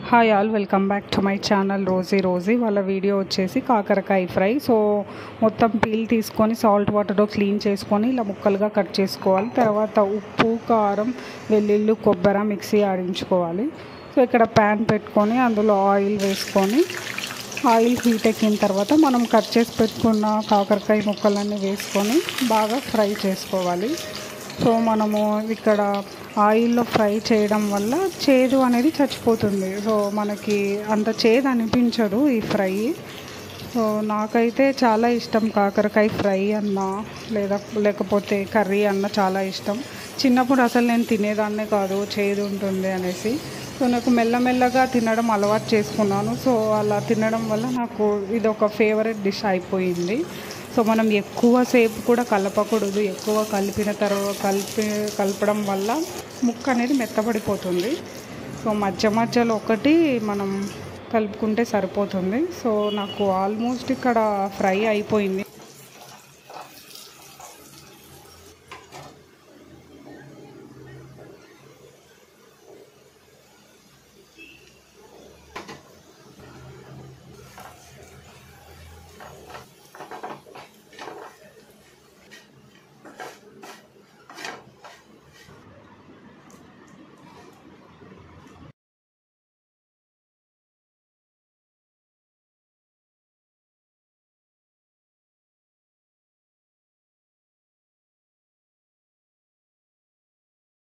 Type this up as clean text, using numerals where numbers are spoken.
Hi all, welcome back to my channel Rosie వాళ్ళ video వచ్చేసి కాకరకాయ ఫ్రై. సో మొత్తం పీల్ తీసుకొని సాల్ట్ వాటర్లో క్లీన్ చేసుకొని ఇలా ముక్కలుగా కట్ చేసుకోవాలి. తర్వాత ఉప్పు, కారం, వెల్లుల్లి, కొబ్బరి మిక్సీ ఆడించుకోవాలి. సో ఇక్కడ ప్యాన్ పెట్టుకొని అందులో ఆయిల్ వేసుకొని ఆయిల్ హీట్ ఎక్కిన తర్వాత మనం కట్ చేసి పెట్టుకున్న కాకరకాయ ముక్కలన్నీ వేసుకొని బాగా ఫ్రై చేసుకోవాలి. సో మనము ఇక్కడ ఆయిల్లో ఫ్రై చేయడం వల్ల చేదు అనేది చచ్చిపోతుంది. సో మనకి అంత చేదు అనిపించదు ఈ ఫ్రై. సో నాకైతే చాలా ఇష్టం కాకరకాయ ఫ్రై అన్న లేకపోతే కర్రీ అన్న చాలా ఇష్టం. చిన్నప్పుడు అసలు నేను తినేదాన్నే కాదు, చేదు ఉంటుంది అనేసి. సో నాకు మెల్లమెల్లగా తినడం అలవాటు చేసుకున్నాను. సో అలా తినడం వల్ల నాకు ఇది ఒక ఫేవరెట్ డిష్ అయిపోయింది. సో మనం ఎక్కువసేపు కూడా కలపకూడదు. ఎక్కువ కలిపిన తర్వాత కలపడం వల్ల ముక్క అనేది మెత్తబడిపోతుంది. సో మధ్యలో ఒకటి మనం కలుపుకుంటే సరిపోతుంది. సో నాకు ఆల్మోస్ట్ ఇక్కడ ఫ్రై అయిపోయింది.